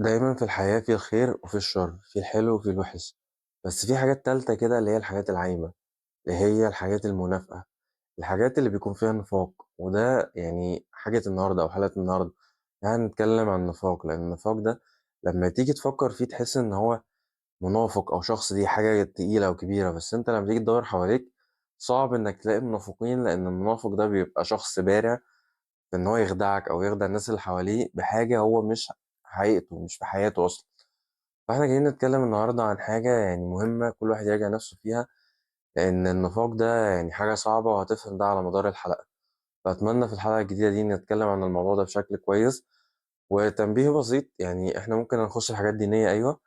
دايمًا في الحياة في الخير وفي الشر، في الحلو وفي الوحش، بس في حاجات تالتة كده اللي هي الحاجات العايمة، اللي هي الحاجات المنافقة، الحاجات اللي بيكون فيها نفاق، وده يعني حاجة النهارده أو حلقة النهارده، يعني هنتكلم عن النفاق، لأن النفاق ده لمّا تيجي تفكر فيه تحس إن هو منافق أو شخص دي حاجة تقيلة وكبيرة، بس أنت لمّا تيجي تدوّر حواليك صعب إنك تلاقي منافقين، لأن المنافق ده بيبقى شخص بارع في إن هو يخدعك أو يخدع الناس اللي حواليه بحاجة هو مش حقيقته، مش في حياته أصلًا. فإحنا جايين نتكلم النهارده عن حاجة يعني مهمة كل واحد يراجع نفسه فيها، لأن النفاق ده يعني حاجة صعبة وهتفهم ده على مدار الحلقة، فأتمنى في الحلقة الجديدة دي نتكلم عن الموضوع ده بشكل كويس، وتنبيه بسيط يعني إحنا ممكن نخش في حاجات دينية أيوه،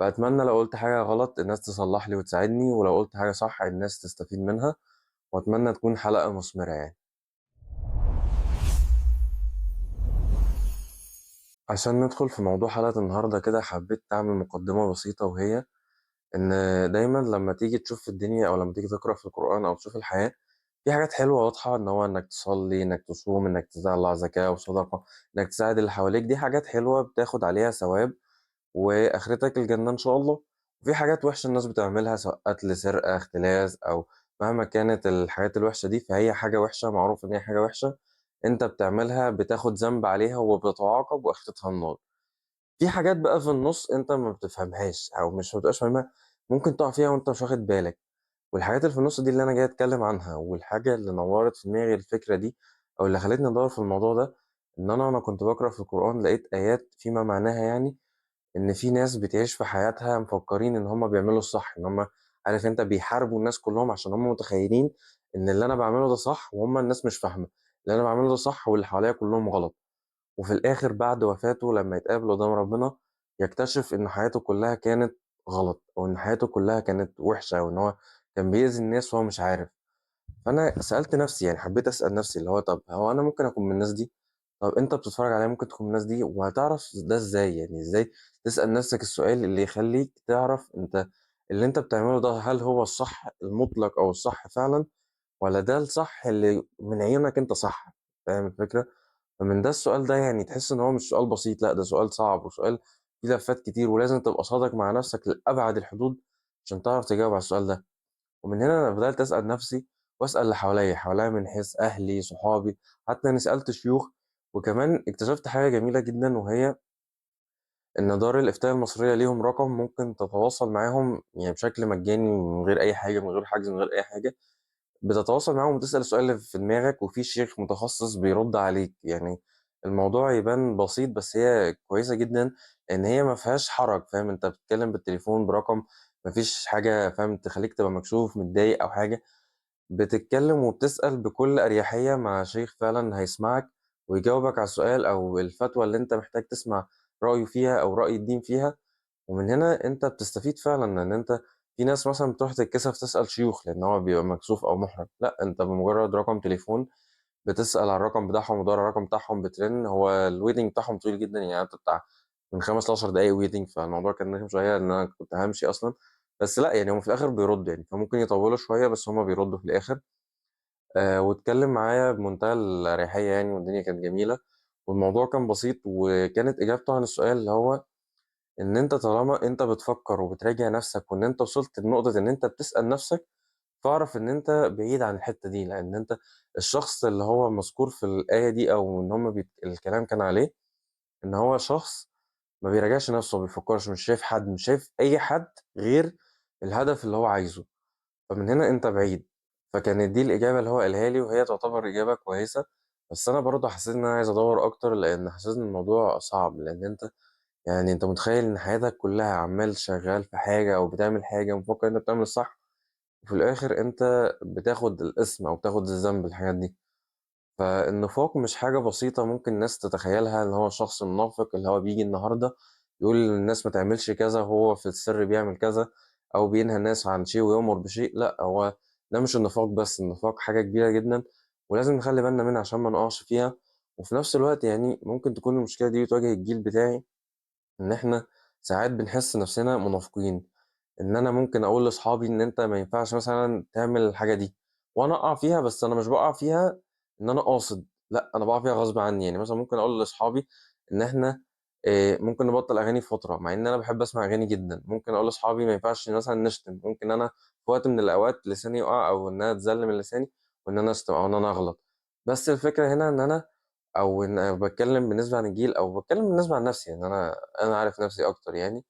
فأتمنى لو قُلت حاجة غلط الناس تصلح لي وتساعدني، ولو قُلت حاجة صح الناس تستفيد منها، وأتمنى تكون حلقة مثمرة يعني. عشان ندخل في موضوع حلقة النهارده كده حبيت أعمل مقدمة بسيطة وهي إن دايمًا لمّا تيجي تشوف في الدنيا أو لمّا تيجي تقرأ في القرآن أو تشوف الحياة، في حاجات حلوة واضحة إن هو إنك تصلّي، إنك تصوم، إنك تطلّع زكاة وصدقة، إنك تساعد اللي حواليك، دي حاجات حلوة بتاخد عليها ثواب وآخرتك الجنة إن شاء الله. وفي حاجات وحشة الناس بتعملها سواء قتل، سرقة، اختلاس أو مهما كانت الحاجات الوحشة دي، فهي حاجة وحشة معروف إن هي حاجة وحشة، أنت بتعملها بتاخد ذنب عليها وبتعاقب وآخرتها النار. في حاجات بقى في النُص أنت ما بتفهمهاش أو مش ما بتبقاش فاهمها، ممكن تُقع فيها وأنت مش واخد بالك، والحاجات اللي في النُص دي اللي أنا جاي أتكلّم عنها، والحاجة اللي نوّرت في دماغي الفكرة دي أو اللي خلّتني أدوّر في الموضوع ده، إن أنا وأنا كنت باقرأ في القرآن لقيت آيات فيما معناها يعني إن في ناس بتعيش في حياتها مفكّرين إن هُم بيعملوا الصح، إن هُم عارف أنت بيحاربوا الناس كلّهم عشان هُم متخيّلين إن اللي أنا باعمله ده صح وهُم الناس مش فاهمة، اللي أنا باعمله ده صح واللي حواليّا كلّهم غلط. وفي الآخر بعد وفاته لمّا يتقابل قدام ربنا، يكتشف إن حياته كلّها كانت غلط، أو إن حياته كلّها كانت وِحشة، أو إن هو كان بيأذي الناس وهو مش عارف. فأنا سألت نفسي يعني حبيت أسأل نفسي اللي هو طب هو أنا ممكن أكون من الناس دي؟ طب أنت بتتفرّج عليَّ ممكن تكون من الناس دي؟ وهتعرف ده إزاي؟ يعني إزاي تسأل نفسك السؤال اللي يخلّيك تعرف أنت اللي أنت بتعمله ده هل هو الصح المُطلق أو الصح فعلًا، والّا ده الصح اللي من عيونك أنت صح، فاهم الفكرة؟ فمن ده السؤال ده يعني تحس إن هو مش سؤال بسيط، لأ ده سؤال صعب وسؤال فيه لفّات كتير، ولازم تبقى صادق مع نفسك لأبعد الحدود عشان تعرف تجاوب على السؤال ده. ومن هنا أنا بدأت أسأل نفسي وأسأل اللي حواليّا من حيث أهلي، صحابي، حتى إني سألت شيوخ، وكمان اكتشفت حاجة جميلة جدًا وهي إن دار الإفتاء المصرية ليهم رقم ممكن تتواصل معاهم يعني بشكل مجاني من غير أي حاجة، من غير حجز، من غير أي حاجة. بتتواصل معاهم وتسأل السؤال اللي في دماغك وفي شيخ متخصص بيرد عليك، يعني الموضوع يبان بسيط بس هي كويسة جدًا، لإن هي ما فيهاش حرج فاهم، أنت بتتكلم بالتليفون برقم ما فيش حاجة فاهم تخلّيك تبقى مكسوف، متضايق أو حاجة، بتتكلم وبتسأل بكل أريحية مع شيخ فعلًا هيسمعك ويجاوبك على السؤال أو الفتوى اللي أنت محتاج تسمع رأيه فيها أو رأي الدين فيها. ومن هنا أنت بتستفيد فعلًا، لإن أنت في ناس مثلًا بتروح تتكسف تسأل شيوخ، لإن هو بيبقى مكسوف أو مُحرج، لأ أنت بمجرد رقم تليفون بتسأل على الرقم بتاعهم وتدوّر على الرقم بتاعهم بترن، هو الwaiting بتاعهم طويل جدًا، يعني قعدت بتاع من 5 ل10 دقايق waiting فالموضوع كان رخم شوية لإن أنا كنت هامشي أصلًا، بس لأ يعني هُم في الآخر بيردوا يعني، فممكن يطوّلوا شوية بس هُم بيردوا في الآخر. واتكلم معايا بمنتهى الأريحية يعني والدنيا كانت جميلة، والموضوع كان بسيط وكانت إجابته عن السؤال اللي هو إن أنت طالما أنت بتفكّر وبتراجع نَفْسك وإن أنت وصلت لنقطة إن أنت بتسأل نَفْسك، فاعرف إن أنت بعيد عن الحتّة دي، لإن أنت الشخص اللي هو مذكور في الآية دي أو إن هم الكلام كان عليه، إن هو شخص ما بيراجعش نَفْسه، ما بيفكّرش، مش شايف حد، مش شايف أي حد غير الهدف اللي هو عايزه، فمن هنا أنت بعيد. فكانت دي الإجابة اللي هو قالها لي وهي تعتبر إجابة كويسة، بس أنا برضه حسّيت إن أنا عايز أدوّر أكتر لإن حسّيت إن الموضوع صعب، لإن أنت يعني أنت متخيّل إن حياتك كلّها عمّال شغّال في حاجة أو بتعمل حاجة ومفكّر إن أنت بتعمل الصح، وفي الآخر أنت بتاخد الإثم أو بتاخد الذنب الحاجات دي. فالنفاق مش حاجة بسيطة ممكن الناس تتخيّلها إن هو شخص منافق اللي هو بييجي النهارده يقول للناس ما تعملش كذا وهو في السر بيعمل كذا، أو بينهى الناس عن شيء ويؤمر بشيء، لأ هو ده مش النفاق بس، النفاق حاجة كبيرة جدًا ولازم نخلّي بالنا منها عشان ما نقعش فيها، وفي نفس الوقت يعني ممكن تكون المشكلة دي بتواجه الجيل بتاعي إن إحنا ساعات بنحس نفسنا منافقين، إن أنا ممكن أقول لأصحابي إن أنت ما ينفعش مثلًا تعمل الحاجة دي، وأنا أقع فيها بس أنا مش باقع فيها إن أنا قاصد، لأ أنا باقع فيها غصب عني، يعني مثلًا ممكن أقول لأصحابي إن إحنا ممكن نبطّل أغاني فترة، مع إن أنا باحب أسمع أغاني جدًا، ممكن أقول لأصحابي ما ينفعش مثلًا نشتم، ممكن أنا في وقت من الأوقات لساني يُقع أو إن أنا أتذل من لساني وإن أنا أشتم أو إن أنا أغلط، بس الفكرة هنا إن أنا أو إن باتكلّم بالنسبة عن الجيل أو باتكلّم بالنسبة عن نَفْسي، إن أنا عارف نَفْسي أكتر يعني.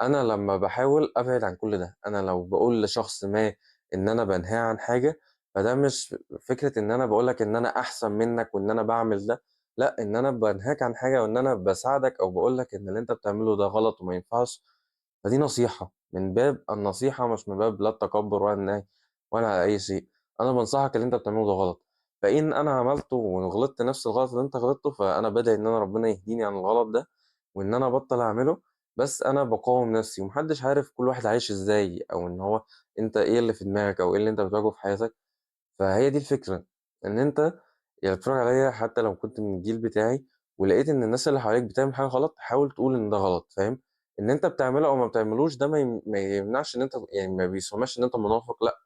أنا لمّا باحاول أبعد عن كل ده، أنا لو باقول لشخص ما إن أنا بانهاه عن حاجة، فده مش فكرة إن أنا باقول لك إن أنا أحسن منّك وإن أنا باعمل ده، لأ، إن أنا بانهاك عن حاجة وإن أنا باساعدك أو باقول لك إن اللي أنت بتعمله ده غلط وما ينفعش، فدي نصيحة، من باب النصيحة مش من باب لا التكبُّر ولا النهي ولا على أي شيء، أنا بانصحك اللي أنت بتعمله ده غلط، فإن أنا عملته وغلطت نفس الغلط اللي أنت غلطته، فأنا بادعي إن أنا ربنا يهديني عن الغلط ده وإن أنا أبطّل أعمله، بس أنا باقاوم نفسي وما حدّش عارف كل واحد عايش إزاي أو إن هو أنت إيه اللي في دماغك أو إيه اللي أنت بتواجهه في حياتك، فهي دي الفكرة، إن أنت يعني بتتفرّج عليَّ حتى لو كنت من الجيل بتاعي ولقيت إن الناس اللي حواليك بتعمل حاجة غلط، حاول تقول إن ده غلط، فاهم؟ إن أنت بتعمله أو ما بتعملوش ده ما يمنعش إن أنت يعني ما بيسماش إن أنت منافق لأ،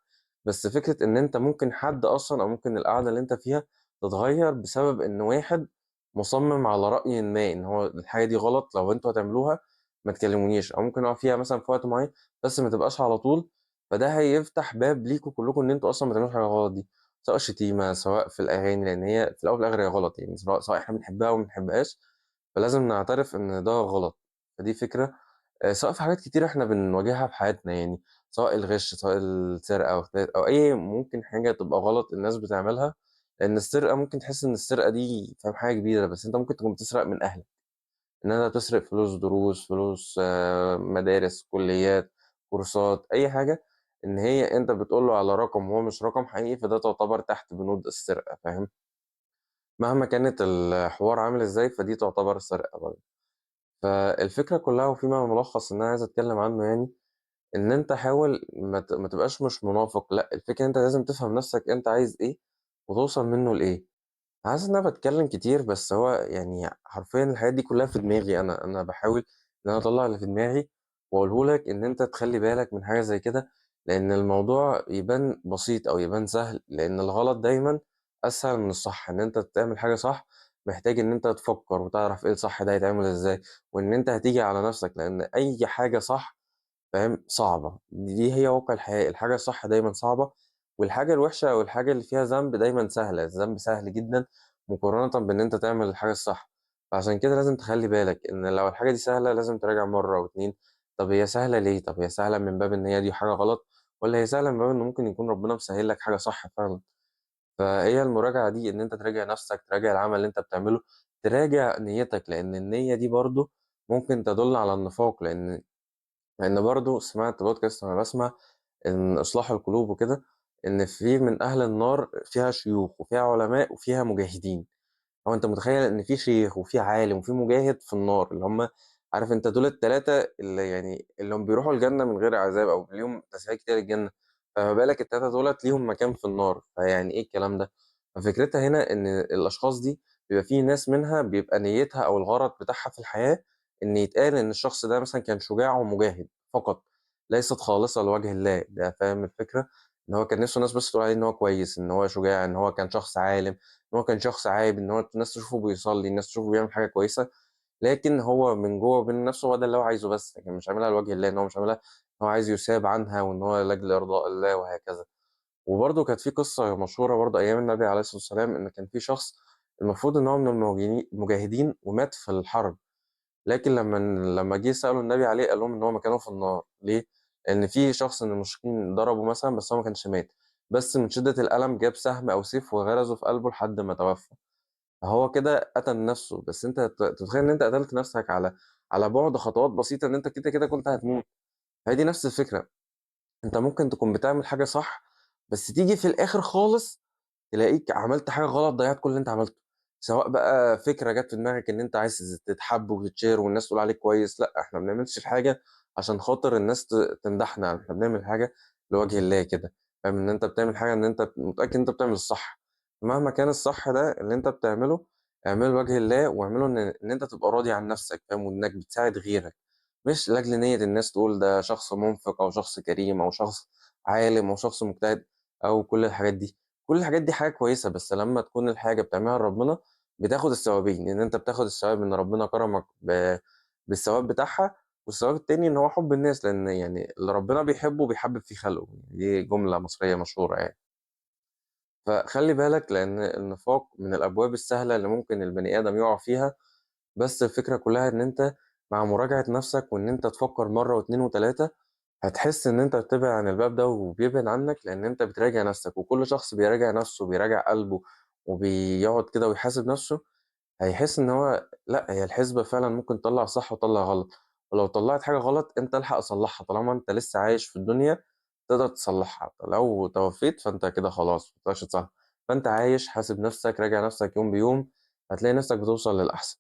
بس فكرة إن أنت ممكن حد أصلًا أو ممكن القعدة اللي أنت فيها تتغيّر بسبب إن واحد مُصمِّم على رأيٍ ما، إن هو الحاجة دي غلط لو أنتم هتعملوها ما تكلمونيش، أو ممكن نقعد فيها مثلًا في وقت معيّن بس ما تبقاش على طول، فده هيفتح باب ليكم كلّكم إن أنتم أصلًا ما تعملوش حاجة غلط دي، سواء شتيمة، سواء في الأغاني، لإن هي في الأول وفي الآخر هي غلط يعني سواء إحنا بنحبها أو ما بنحبهاش، فلازم نعترف إن ده غلط، فدي فكرة. سواء في حاجات كتيرة إحنا بنواجهها في حياتنا يعني، سواء الغِش، سواء السرقة أو أو أي ممكن حاجة تبقى غلط الناس بتعملها، لإن السرقة ممكن تحس إن السرقة دي فاهم حاجة كبيرة، بس أنت ممكن تكون بتسرق من أهلك، إن أنت تسرق فلوس دروس، فلوس مدارس، كُلّيات، كورسات، أي حاجة، إن هي أنت بتقول له على رقم وهو مش رقم حقيقي، فده تعتبر تحت بنود السرقة، فاهم؟ مهما كانت الحوار عامل إزاي، فدي تعتبر سرقة برضه. فالفكرة كلّها وفيما ملخص إن أنا عايز أتكلّم عنه يعني، إن أنت حاول ما تبقاش مش منافق، لأ، الفكرة إن أنت لازم تفهم نَفْسك أنت عايز إيه، وتوصل منّه لإيه. حاسس إن أنا باتكلّم كتير، بس هو يعني حرفيًا الحاجات دي كلّها في دماغي أنا باحاول إن أنا أطلّع اللي في دماغي وأقوله لك إن أنت تخلّي بالك من حاجة زي كده، لإن الموضوع يبان بسيط أو يبان سهل، لإن الغلط دايمًا أسهل من الصح، إن أنت تعمل حاجة صح محتاج إن أنت تفكّر وتعرف إيه الصح ده هيتعمل إزاي، وإن أنت هتيجي على نَفْسك، لإن أي حاجة صح فاهم، صعبة، دي هي واقع الحياة، الحاجة الصح دايمًا صعبة، والحاجة الوحشة أو الحاجة اللي فيها ذنب دايمًا سهلة، الذنب سهل جدًا مقارنةً بإن أنت تعمل الحاجة الصح، فعشان كده لازم تخلّي بالك إن لو الحاجة دي سهلة لازم تراجع مرّة و2، طب هي سهلة ليه؟ طب هي سهلة من باب إن هي دي حاجة غلط، والّا هي سهلة من باب إن ممكن يكون ربنا مسهّل لك حاجة صح فعلًا؟ فهي المراجعة دي إن أنت تراجع نَفْسك، تراجع العمل اللي أنت بتعمله، تراجع نيّتك، لإن النيّة دي برضه ممكن تدُل على النفاق، لإن برضه سمعت podcast وأنا باسمع إن إصلاح القلوب وكده، إن في من أهل النار فيها شيوخ وفيها علماء وفيها مجاهدين. هو أنت متخيّل إن في شيخ وفي عالم وفي مجاهد في النار، اللي هم عارف أنت دول ال3 اللي يعني اللي هم بيروحوا الجنة من غير عذاب أو ليهم تسهيلات كتيرة للجنة، فما بالك ال3 دُولة ليهم مكان في النار، فيعني إيه الكلام ده؟ ففكرتها هنا إن الأشخاص دي بيبقى في ناس منها بيبقى نيّتها أو الغرض بتاعها في الحياة إن يتقال إن الشخص ده مثلًا كان شجاع ومجاهد فقط، ليست خالصة لوجه الله، ده فاهم الفكرة؟ إن هو كان نِفْسه الناس بس تقول عليه إن هو كويس، إن هو شجاع، إن هو كان شخص عالم، إن هو كان شخص عابد، إن هو الناس تشوفه بيصلّي، الناس تشوفه بيعمل حاجة كويسة، لكن هو من جوّه وبين نَفْسه هو ده اللي هو عايزه بس، لكن مش عاملها لوجه الله، إن هو مش عاملها إن هو عايز يُثاب عنها وإن هو لأجل إرضاء الله وهكذا. وبرضه كانت في قصة مشهورة برضه أيام النبي عليه الصلاة والسلام، إن كان في شخص المفروض إن هو من المجاهدين ومات في الحرب، لكن لمّا جه سألوا النبي عليه قال لهم إن هو مكانه في النار، ليه؟ لإن في شخص من المشركين ضربه مثلًا بس هو ما كانش مات، بس من شدة الألم جاب سهم أو سيف وغرزه في قلبه لحد ما توفى. فهو كده قتل نفسه، بس أنت تتخيل إن أنت قتلت نفسك على بُعد خطوات بسيطة إن أنت كده كنت هتموت، فهي دي نفس الفكرة، أنت ممكن تكون بتعمل حاجة صح، بس تيجي في الآخر خالص تلاقيك عملت حاجة غلط ضيّعت كل اللي أنت عملته، سواء بقى فكرة جات في دماغك إن أنت عايز تتحب وتتشهر والناس تقول عليك كويس، لأ إحنا ما بنعملش الحاجة عشان خاطر الناس تمدحنا، إحنا بنعمل الحاجة لوجه الله كده، فاهم، إن أنت بتعمل حاجة إن أنت متأكد إن أنت بتعمل الصح، مهما كان الصح ده اللي أنت بتعمله اعمله لوجه الله واعمله إن أنت تبقى راضي عن نفسك، فاهم، وإنك بتساعد غيرك، مش لأجل نيّة الناس تقول ده شخص مُنفِق أو شخص كريم أو شخص عالم أو شخص مجتهد أو كل الحاجات دي. كل الحاجات دي حاجة كويسة، بس لمّا تكون الحاجة بتعملها لربنا، بتاخد الثوابين، إن أنت بتاخد الثواب إن ربنا كرمك بالثواب بتاعها، والثواب التاني إن هو حُب الناس، لإن يعني اللي ربنا بيحبه بيحبِّب فيه خلقه، دي جملة مصرية مشهورة يعني. فخلّي بالك لإن النفاق من الأبواب السهلة اللي ممكن البني آدم يُقع فيها، بس الفكرة كلّها إن أنت مع مراجعة نَفْسك وإن أنت تفكّر مرّة و2 و3 هتحس إن أنت بتبعد عن الباب ده وبيبعد عنّك، لإن أنت بتراجع نَفْسك، وكل شخص بيراجع نَفْسه وبيراجع قلبه وبيقعد كده ويحاسب نَفْسه، هيحس إن هو لأ، هي الحسبة فعلًا ممكن تطلّع صح وتطلّع غلط، ولو طلّعت حاجة غلط أنت الحق صلّحها، طالما أنت لسه عايش في الدنيا تقدر تصلّحها، لو توفّيت فأنت كده خلاص ما تقدرش تصلّح، فأنت عايش حاسب نَفْسك، راجع نَفْسك يوم بيوم، هتلاقي نَفْسك بتوصل للأحسن.